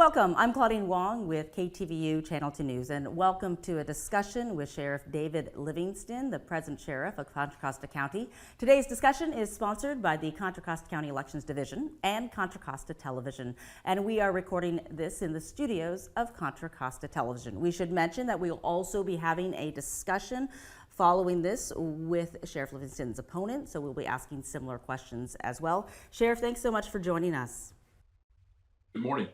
Welcome. I'm Claudine Wong with KTVU Channel 2 News, and welcome to a discussion with Sheriff David Livingston, the present sheriff of Contra Costa County. Today's discussion is sponsored by the Contra Costa County Elections Division and Contra Costa Television, and we are recording this in the studios of Contra Costa Television. We should mention that we will also be having a discussion following this with Sheriff Livingston's opponent, so we'll be asking similar questions as well. Sheriff, thanks so much for joining us. Good morning.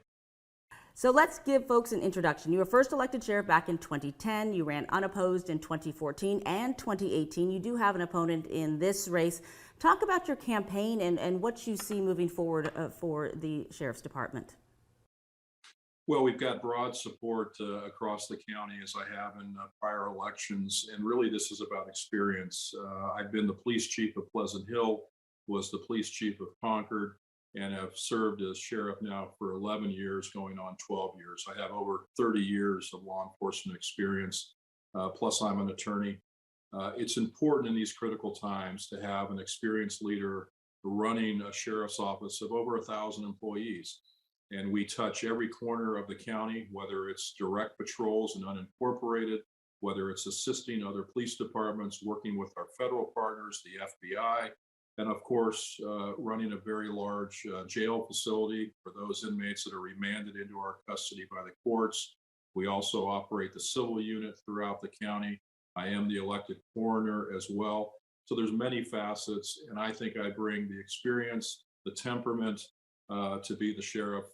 So let's give folks an introduction. You were first elected sheriff back in 2010. You ran unopposed in 2014 and 2018. You do have an opponent in this race. Talk about your campaign and what you see moving forward for the sheriff's department. Well, we've got broad support across the county, as I have in prior elections, and really this is about experience. I've been the police chief of Pleasant Hill, was the police chief of Concord, and have served as sheriff now for 11 years, going on 12 years. I have over 30 years of law enforcement experience, plus I'm an attorney. It's important in these critical times to have an experienced leader running a sheriff's office of over 1,000 employees. And we touch every corner of the county, whether it's direct patrols and unincorporated, whether it's assisting other police departments, working with our federal partners, the FBI, and of course, running a very large jail facility for those inmates that are remanded into our custody by the courts. We also operate the civil unit throughout the county. I am the elected coroner as well. So there's many facets, and I think I bring the experience, the temperament to be the sheriff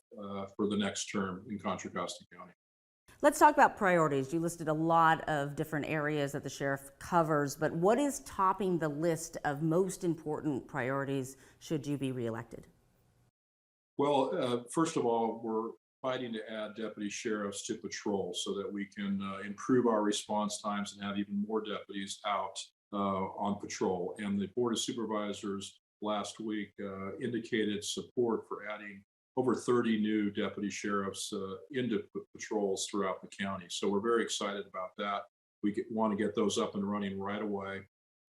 for the next term in Contra Costa County. Let's talk about priorities. You listed a lot of different areas that the sheriff covers, but what is topping the list of most important priorities should you be reelected? Well, first of all, we're fighting to add deputy sheriffs to patrol so that we can improve our response times and have even more deputies out on patrol. And the Board of Supervisors last week indicated support for adding over 30 new deputy sheriffs into patrols throughout the county. So we're very excited about that. We want to get those up and running right away.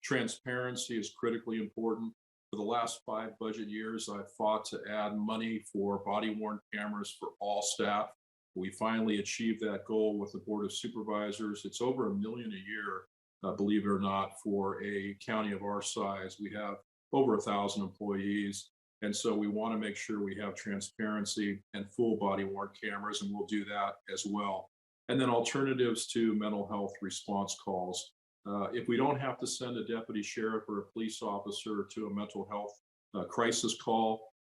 Transparency is critically important. For the last 5 budget years, I've fought to add money for body-worn cameras for all staff. We finally achieved that goal with the Board of Supervisors. It's over $1 million a year, believe it or not, for a county of our size. We have over 1,000 employees. And so we want to make sure we have transparency and full body worn cameras, and we'll do that as well. And then alternatives to mental health response calls. If we don't have to send a deputy sheriff or a police officer to a mental health crisis call,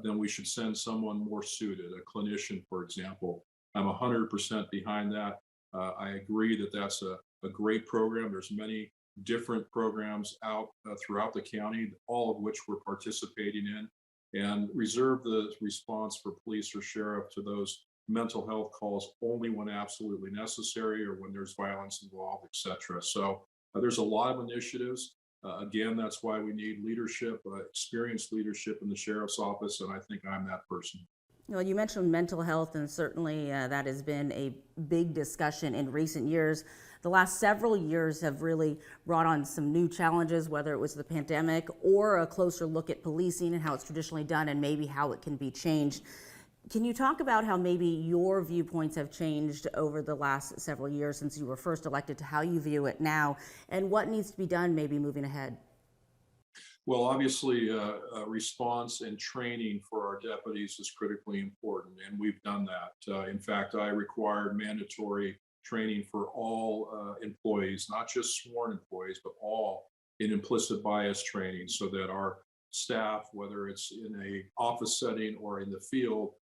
then we should send someone more suited, a clinician, for example. I'm 100% behind that. I agree that that's a great program. There's many different programs out throughout the county, all of which we're participating in, and reserve the response for police or sheriff to those mental health calls only when absolutely necessary or when there's violence involved, etc. So there's a lot of initiatives. Again, that's why we need leadership, experienced leadership in the sheriff's office, and I think I'm that person. Well, you mentioned mental health, and certainly that has been a big discussion in recent years. The last several years have really brought on some new challenges, whether it was the pandemic or a closer look at policing and how it's traditionally done and maybe how it can be changed. Can you talk about how maybe your viewpoints have changed over the last several years since you were first elected to how you view it now, and what needs to be done maybe moving ahead? Well, obviously, response and training for our deputies is critically important, and we've done that. In fact, I required mandatory training for all employees, not just sworn employees, but all in implicit bias training so that our staff, whether it's in an office setting or in the field,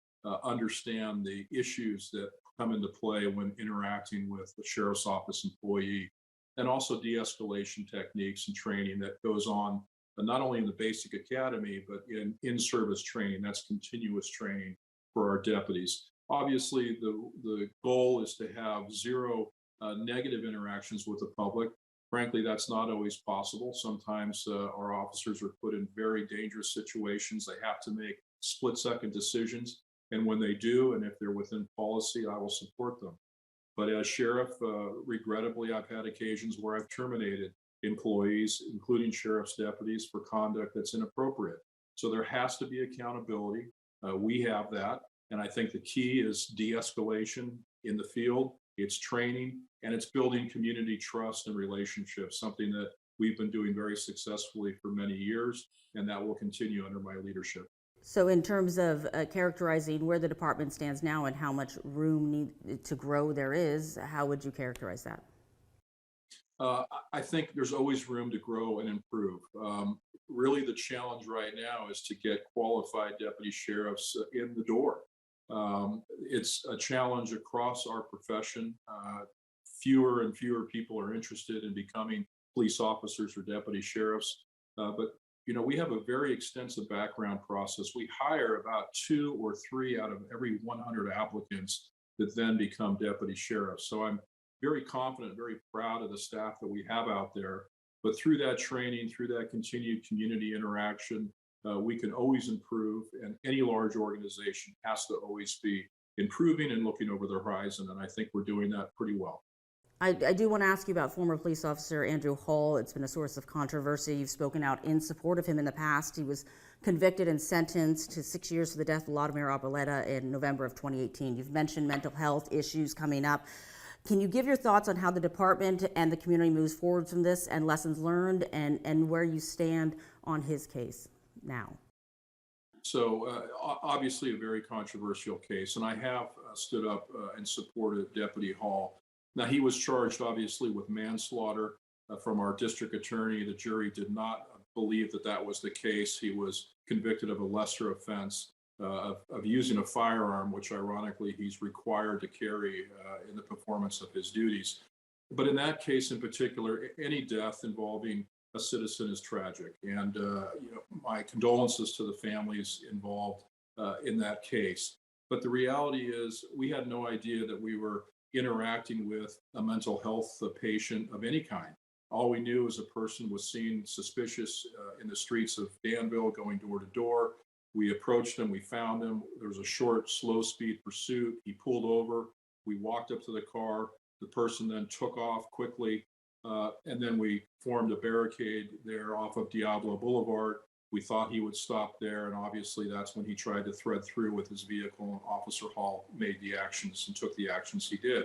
understand the issues that come into play when interacting with the sheriff's office employee, and also de-escalation techniques and training that goes on not only in the basic academy, but in service training. That's continuous training for our deputies. Obviously, the goal is to have zero negative interactions with the public. Frankly, that's not always possible. Sometimes our officers are put in very dangerous situations. They have to make split-second decisions. And when they do, and if they're within policy, I will support them. But as sheriff, regrettably, I've had occasions where I've terminated employees, including sheriff's deputies, for conduct that's inappropriate. So there has to be accountability. We have that. And I think the key is de-escalation in the field, it's training, and it's building community trust and relationships, something that we've been doing very successfully for many years, and that will continue under my leadership. So in terms of characterizing where the department stands now and how much room to grow there is, how would you characterize that? I think there's always room to grow and improve. Really, the challenge right now is to get qualified deputy sheriffs in the door. It's a challenge across our profession. Fewer and fewer people are interested in becoming police officers or deputy sheriffs. But we have a very extensive background process. We hire about 2 or 3 out of every 100 applicants that then become deputy sheriffs. So I'm very confident, very proud of the staff that we have out there. But through that training, through that continued community interaction, we can always improve, and any large organization has to always be improving and looking over the horizon. And I think we're doing that pretty well. I do want to ask you about former police officer Andrew Hull. It's been a source of controversy. You've spoken out in support of him in the past. He was convicted and sentenced to 6 years for the death of Vladimir Arboleda in November of 2018. You've mentioned mental health issues coming up. Can you give your thoughts on how the department and the community moves forward from this, and lessons learned, and where you stand on his case now? So obviously a very controversial case, and I have stood up and supported Deputy Hall. Now, he was charged obviously with manslaughter from our district attorney. The jury did not believe that that was the case. He was convicted of a lesser offense of using a firearm, which ironically he's required to carry in the performance of his duties. But in that case in particular, any death involving a citizen is tragic. And my condolences to the families involved in that case. But the reality is we had no idea that we were interacting with a mental health patient of any kind. All we knew is a person was seen suspicious in the streets of Danville, going door to door. We approached him, we found him. There was a short, slow speed pursuit. He pulled over. We walked up to the car. The person then took off quickly. And then we formed a barricade there off of Diablo Boulevard. We thought he would stop there. And obviously that's when he tried to thread through with his vehicle, and Officer Hall made the actions and took the actions he did.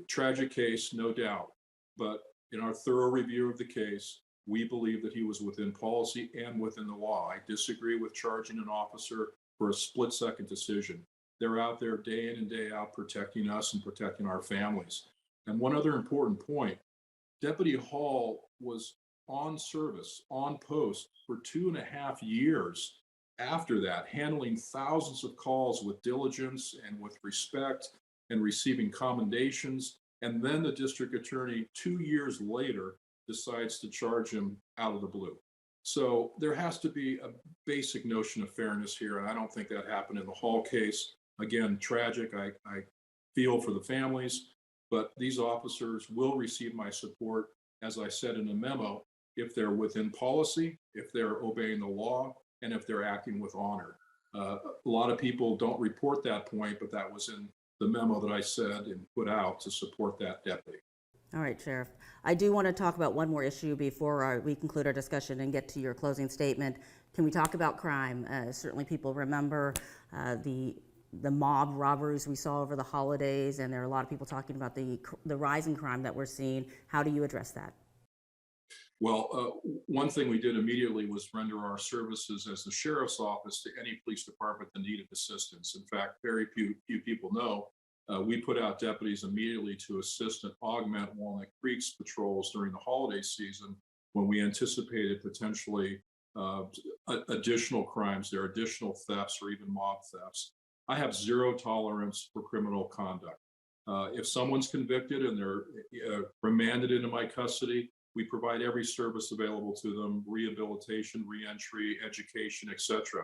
Tragic case, no doubt. But in our thorough review of the case, we believe that he was within policy and within the law. I disagree with charging an officer for a split-second decision. They're out there day in and day out protecting us and protecting our families. And one other important point, Deputy Hall was on service, on post for 2.5 years after that, handling thousands of calls with diligence and with respect and receiving commendations. And then the district attorney 2 years later decides to charge him out of the blue. So there has to be a basic notion of fairness here. And I don't think that happened in the Hall case. Again, tragic. I feel for the families, but these officers will receive my support, as I said in a memo, if they're within policy, if they're obeying the law, and if they're acting with honor. A lot of people don't report that point, but that was in the memo that I said and put out to support that deputy. All right, Sheriff. I do want to talk about one more issue before we conclude our discussion and get to your closing statement. Can we talk about crime? Certainly people remember the mob robberies we saw over the holidays, and there are a lot of people talking about the rising crime that we're seeing. How do you address that? Well, one thing we did immediately was render our services as the sheriff's office to any police department that needed assistance. In fact, very few people know we put out deputies immediately to assist and augment Walnut Creek's patrols during the holiday season when we anticipated potentially additional crimes there, additional thefts, or even mob thefts. I have zero tolerance for criminal conduct. If someone's convicted and they're remanded into my custody, we provide every service available to them: rehabilitation, reentry, education, etc.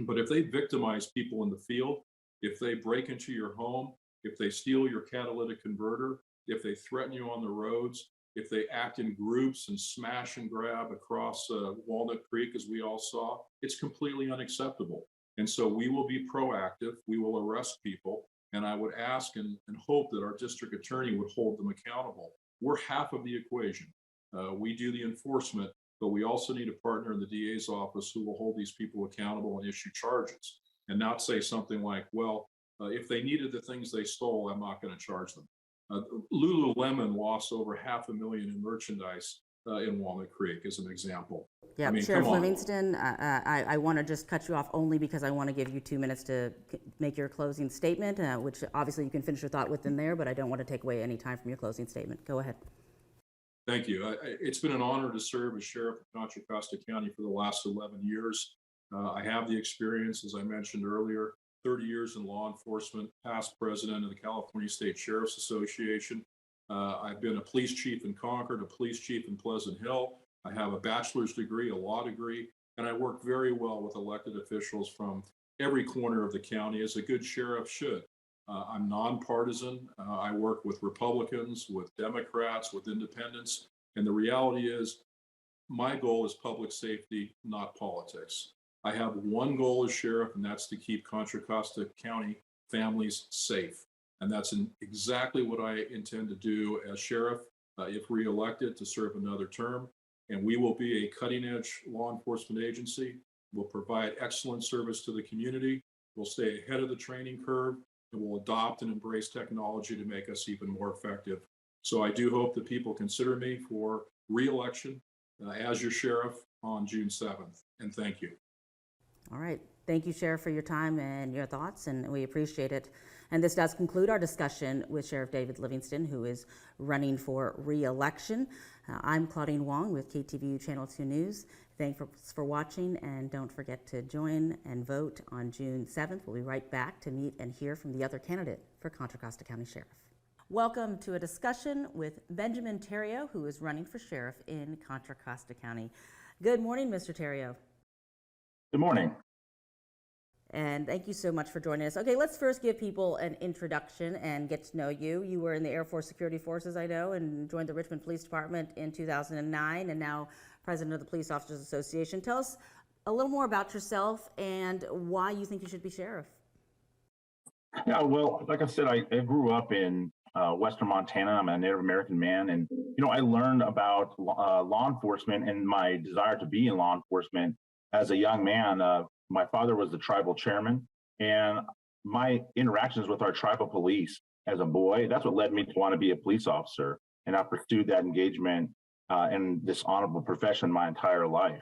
But if they victimize people in the field, if they break into your home, if they steal your catalytic converter, if they threaten you on the roads, if they act in groups and smash and grab across Walnut Creek, as we all saw, it's completely unacceptable. And so we will be proactive. We will arrest people. And I would ask and hope that our district attorney would hold them accountable. We're half of the equation. We do the enforcement, but we also need a partner in the DA's office who will hold these people accountable and issue charges. and not say something like, well, if they needed the things they stole, I'm not going to charge them. Lululemon lost over $500,000 in merchandise in Walnut Creek, as an example. Yeah, I mean, Sheriff come on. Livingston, I want to just cut you off only because I want to give you 2 minutes to make your closing statement, which obviously you can finish your thought within there, but I don't want to take away any time from your closing statement. Go ahead. Thank you. It's been an honor to serve as sheriff of Contra Costa County for the last 11 years. I have the experience, as I mentioned earlier, 30 years in law enforcement, past president of the California State Sheriff's Association. I've been a police chief in Concord, a police chief in Pleasant Hill. I have a bachelor's degree, a law degree, and I work very well with elected officials from every corner of the county, as a good sheriff should. I'm nonpartisan. I work with Republicans, with Democrats, with independents. And the reality is, my goal is public safety, not politics. I have one goal as sheriff, and that's to keep Contra Costa County families safe. And that's exactly what I intend to do as sheriff, if reelected, to serve another term. And we will be a cutting edge law enforcement agency. We'll provide excellent service to the community. We'll stay ahead of the training curve, and we'll adopt and embrace technology to make us even more effective. So I do hope that people consider me for reelection as your sheriff on June 7th. And thank you. All right. Thank you, Sheriff, for your time and your thoughts, and we appreciate it. And this does conclude our discussion with Sheriff David Livingston, who is running for re-election. I'm Claudine Wong with KTVU Channel 2 News. Thanks for watching, and don't forget to join and vote on June 7th. We'll be right back to meet and hear from the other candidate for Contra Costa County Sheriff. Welcome to a discussion with Benjamin Therriault, who is running for sheriff in Contra Costa County. Good morning, Mr. Therriault. Good morning. And thank you so much for joining us. Okay, let's first give people an introduction and get to know you. You were in the Air Force Security Forces, I know, and joined the Richmond Police Department in 2009, and now president of the Police Officers Association. Tell us a little more about yourself and why you think you should be sheriff. Yeah, well, like I said, I grew up in Western Montana. I'm a Native American man, and I learned about law enforcement and my desire to be in law enforcement as a young man. My father was the tribal chairman, and my interactions with our tribal police as a boy, that's what led me to want to be a police officer. And I pursued that engagement in this honorable profession my entire life.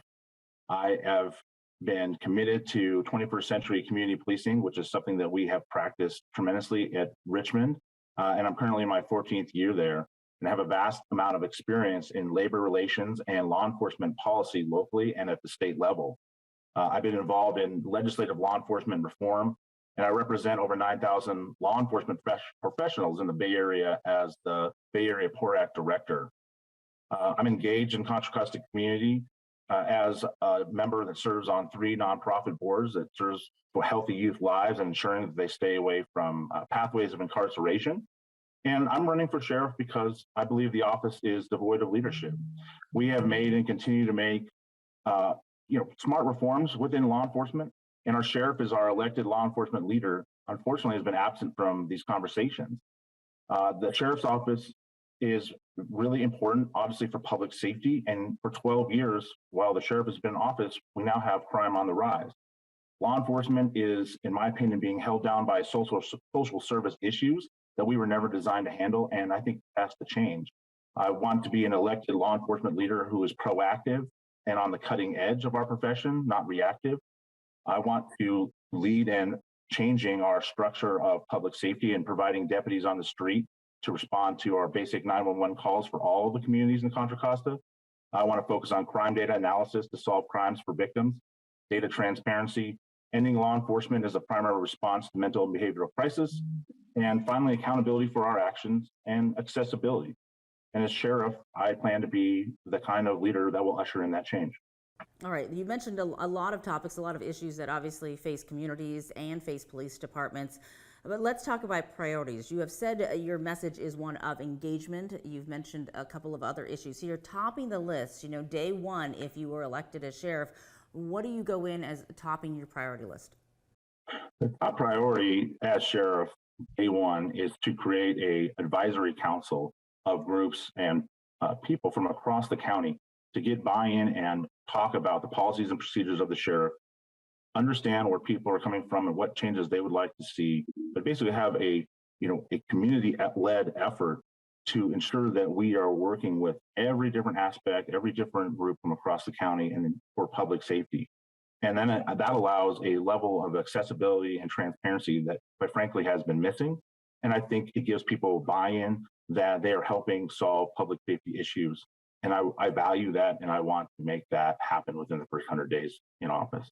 I have been committed to 21st century community policing, which is something that we have practiced tremendously at Richmond. And I'm currently in my 14th year there, and have a vast amount of experience in labor relations and law enforcement policy locally and at the state level. I've been involved in legislative law enforcement reform, and I represent over 9,000 law enforcement professionals in the Bay Area as the Bay Area POR Act director. I'm engaged in Contra Costa community as a member that serves on 3 nonprofit boards that serves for healthy youth lives and ensuring that they stay away from pathways of incarceration. And I'm running for sheriff because I believe the office is devoid of leadership. We have made and continue to make smart reforms within law enforcement, and our sheriff is our elected law enforcement leader, unfortunately has been absent from these conversations. The sheriff's office is really important, obviously, for public safety, and for 12 years, while the sheriff has been in office, we now have crime on the rise. Law enforcement is, in my opinion, being held down by social service issues that we were never designed to handle, and I think that's the change. I want to be an elected law enforcement leader who is proactive and on the cutting edge of our profession, not reactive. I want to lead in changing our structure of public safety and providing deputies on the street to respond to our basic 911 calls for all of the communities in Contra Costa. I want to focus on crime data analysis to solve crimes for victims, data transparency, ending law enforcement as a primary response to mental and behavioral crisis, and finally, accountability for our actions and accessibility. And as sheriff, I plan to be the kind of leader that will usher in that change. All right, you mentioned a lot of topics, a lot of issues that obviously face communities and face police departments. But let's talk about priorities. You have said your message is one of engagement. You've mentioned a couple of other issues. So you're topping the list. Day one, if you were elected as sheriff, what do you go in as topping your priority list? The top priority as sheriff, day one, is to create an advisory council of groups and people from across the county to get buy-in and talk about the policies and procedures of the sheriff, understand where people are coming from and what changes they would like to see, but basically have a community-led effort to ensure that we are working with every different aspect, every different group from across the county and for public safety. And then that allows a level of accessibility and transparency that, quite frankly, has been missing. And I think it gives people buy-in that they are helping solve public safety issues. And I value that, and I want to make that happen within the first 100 days in office.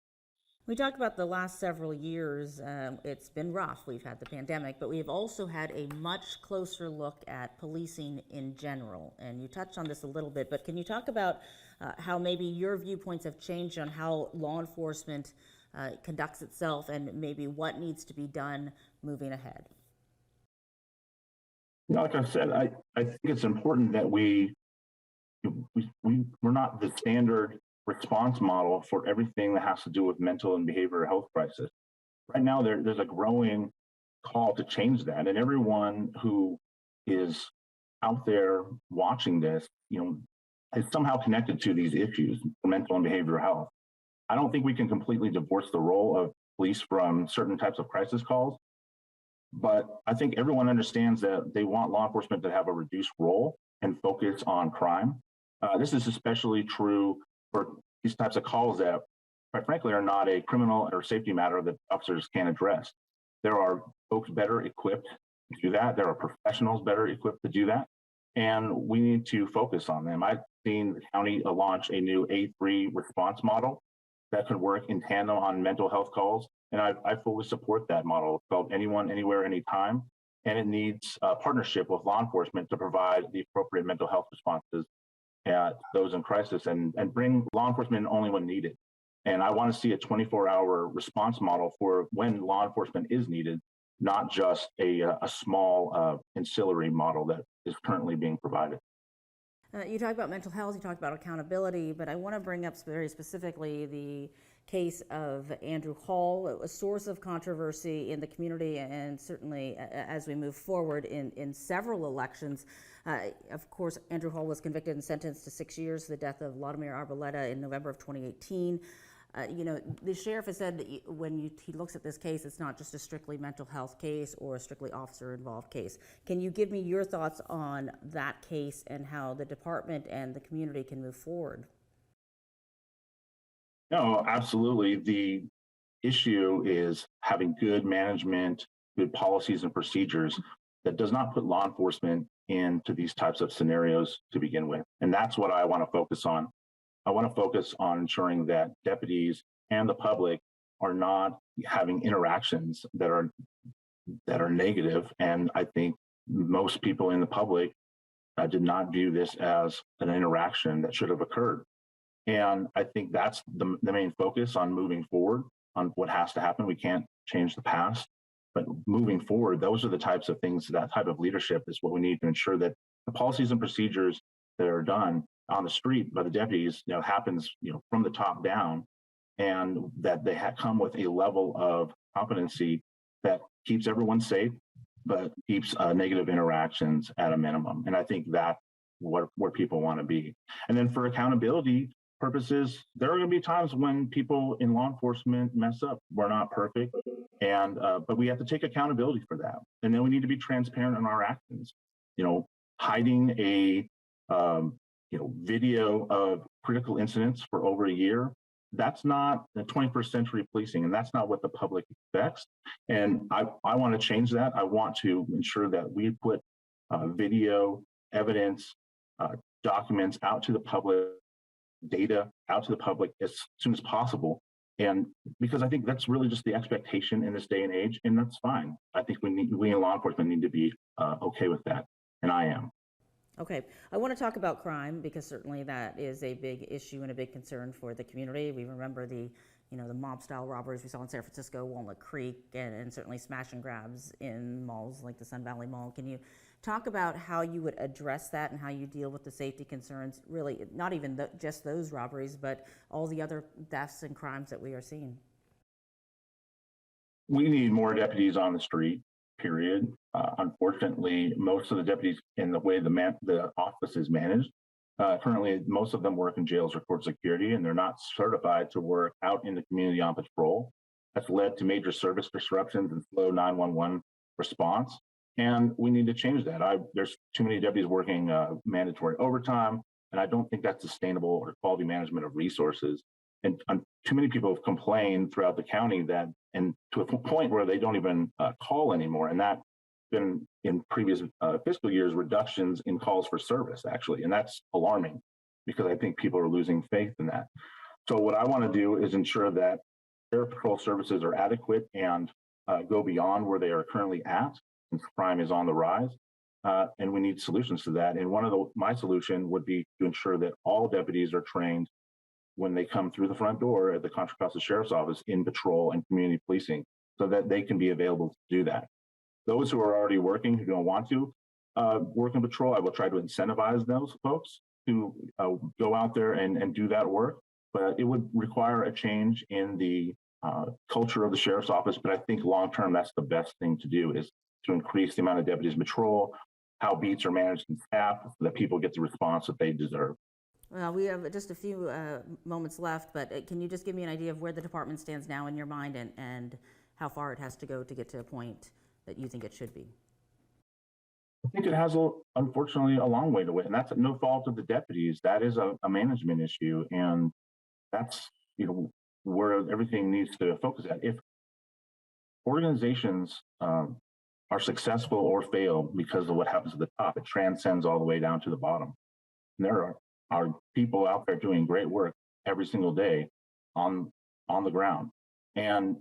We talked about the last several years. It's been rough. We've had the pandemic, but we've also had a much closer look at policing in general. And you touched on this a little bit, but can you talk about how maybe your viewpoints have changed on how law enforcement conducts itself and maybe what needs to be done moving ahead? Like I said, I think it's important that we're not the standard response model for everything that has to do with mental and behavioral health crisis. Right now, there's a growing call to change that, and everyone who is out there watching this, is somehow connected to these issues for mental and behavioral health. I don't think we can completely divorce the role of police from certain types of crisis calls, but I think everyone understands that they want law enforcement to have a reduced role and focus on crime. This is especially true for these types of calls that, quite frankly, are not a criminal or safety matter that officers can address. There are folks better equipped to do that. There are professionals better equipped to do that. And we need to focus on them. I've seen the county launch a new A3 response model that could work in tandem on mental health calls. And I fully support that model. It's called Anyone, Anywhere, Anytime. And it needs a partnership with law enforcement to provide the appropriate mental health responses at those in crisis and bring law enforcement in only when needed. And I want to see a 24-hour response model for when law enforcement is needed, not just a small ancillary model that is currently being provided. You talk about mental health, you talk about accountability, but I want to bring up very specifically the case of Andrew Hall, a source of controversy in the community and certainly as we move forward in several elections. Of course, Andrew Hall was convicted and sentenced to 6 years for the death of Vladimir Arboleda in November of 2018. The sheriff has said that when he looks at this case, it's not just a strictly mental health case or a strictly officer-involved case. Can you give me your thoughts on that case and how the department and the community can move forward? No, absolutely. The issue is having good management, good policies and procedures that does not put law enforcement into these types of scenarios to begin with. And that's what I want to focus on. I want to focus on ensuring that deputies and the public are not having interactions that are negative. And I think most people in the public did not view this as an interaction that should have occurred. And I think that's the main focus on moving forward on what has to happen. We can't change the past, but moving forward, those are the types of things, that type of leadership is what we need to ensure that the policies and procedures that are done on the street by the deputies, happens, from the top down, and that they come with a level of competency that keeps everyone safe, but keeps negative interactions at a minimum. And I think that's where people want to be. And then for accountability purposes, there are going to be times when people in law enforcement mess up. We're not perfect, and but we have to take accountability for that. And then we need to be transparent in our actions. Hiding a video of critical incidents for over a year, that's not the 21st century policing, and that's not what the public expects. And I want to change that. I want to ensure that we put video evidence, documents out to the public, data out to the public as soon as possible. And because I think that's really just the expectation in this day and age, and that's fine. I think we in law enforcement need to be okay with that, and I am. Okay, I want to talk about crime because certainly that is a big issue and a big concern for the community. We remember the mob-style robberies we saw in San Francisco, Walnut Creek, and certainly smash and grabs in malls like the Sun Valley Mall. Can you talk about how you would address that and how you deal with the safety concerns, really not even just those robberies, but all the other thefts and crimes that we are seeing? We need more deputies on the street, period. Unfortunately, most of the deputies in the way the office is managed, currently, most of them work in jails or court security, and they're not certified to work out in the community on patrol. That's led to major service disruptions and slow 911 response. And we need to change that. There's too many deputies working mandatory overtime, and I don't think that's sustainable or quality management of resources. And too many people have complained throughout the county that, and to a point where they don't even call anymore. And that's been in previous fiscal years, reductions in calls for service, actually. And that's alarming because I think people are losing faith in that. So what I want to do is ensure that air patrol services are adequate and go beyond where they are currently at, since crime is on the rise. And we need solutions to that. And my solution would be to ensure that all deputies are trained when they come through the front door at the Contra Costa Sheriff's Office in patrol and community policing, so that they can be available to do that. Those who are already working, who don't want to work in patrol, I will try to incentivize those folks to go out there and do that work. But it would require a change in the culture of the Sheriff's Office. But I think long-term, that's the best thing to do, is to increase the amount of deputies in patrol, how beats are managed and staffed, so that people get the response that they deserve. Well, we have just a few moments left, but can you just give me an idea of where the department stands now in your mind, and how far it has to go to get to a point that you think it should be? I think it has, unfortunately, a long way to wait, and that's no fault of the deputies. That is a management issue, and that's where everything needs to focus at. If organizations are successful or fail because of what happens at the top, it transcends all the way down to the bottom. And there are people out there doing great work every single day on the ground, and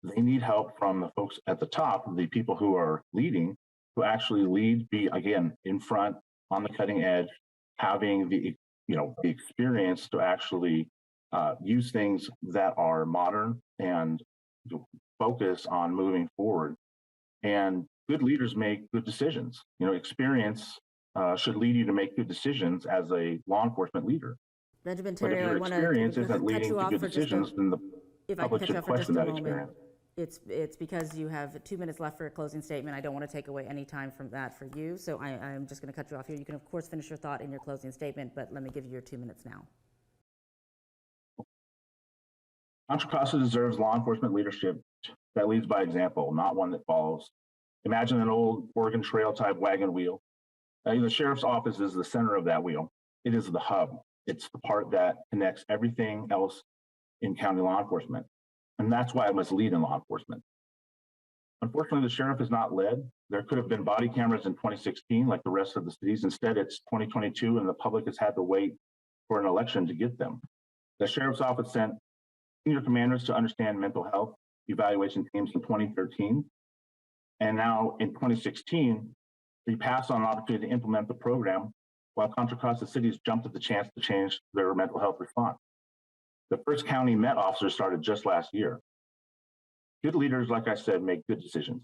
they need help from the folks at the top, the people who are leading, to actually lead, be again in front, on the cutting edge, having the experience to actually use things that are modern and focus on moving forward. And good leaders make good decisions. Experience should lead you to make good decisions as a law enforcement leader. Benjamin But if Therriault, your experience isn't leading to good decisions, then the public should question that experience. It's because you have 2 minutes left for a closing statement. I don't want to take away any time from that for you, so I'm just going to cut you off here. You can, of course, finish your thought in your closing statement, but let me give you your 2 minutes now. Contra Costa deserves law enforcement leadership that leads by example, not one that follows. Imagine an old Oregon Trail type wagon wheel. The sheriff's office is the center of that wheel. It is the hub. It's the part that connects everything else in county law enforcement. And that's why it must lead in law enforcement. Unfortunately, the sheriff is not led. There could have been body cameras in 2016, like the rest of the cities. Instead, it's 2022, and the public has had to wait for an election to get them. The sheriff's office sent senior commanders to understand mental health evaluation teams in 2013. And now in 2016, they passed on an opportunity to implement the program, while Contra Costa cities jumped at the chance to change their mental health response. The first county Met officer started just last year. Good leaders, like I said, make good decisions.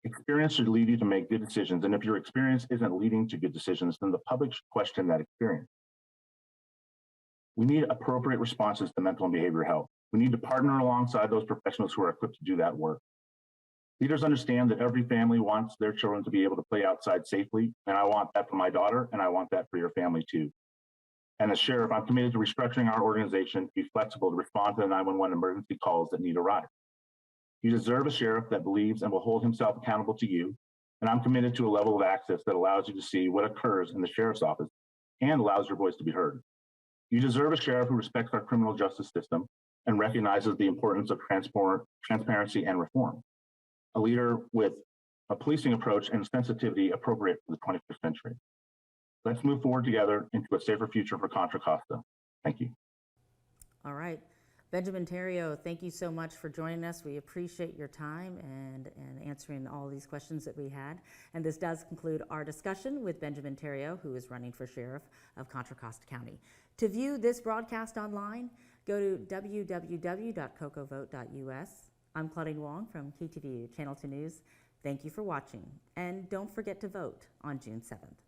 Experience should lead you to make good decisions. And if your experience isn't leading to good decisions, then the public should question that experience. We need appropriate responses to mental and behavioral health. We need to partner alongside those professionals who are equipped to do that work. Leaders understand that every family wants their children to be able to play outside safely, and I want that for my daughter, and I want that for your family too. And as sheriff, I'm committed to restructuring our organization to be flexible to respond to the 911 emergency calls that need a ride. You deserve a sheriff that believes and will hold himself accountable to you, and I'm committed to a level of access that allows you to see what occurs in the sheriff's office and allows your voice to be heard. You deserve a sheriff who respects our criminal justice system and recognizes the importance of transparency and reform. A leader with a policing approach and sensitivity appropriate for the 21st century. Let's move forward together into a safer future for Contra Costa. Thank you. All right. Benjamin Therriault, thank you so much for joining us. We appreciate your time and answering all these questions that we had. And this does conclude our discussion with Benjamin Therriault, who is running for sheriff of Contra Costa County. To view this broadcast online, go to www.cocovote.us. I'm Claudine Wong from KTVU Channel 2 News. Thank you for watching, and don't forget to vote on June 7th.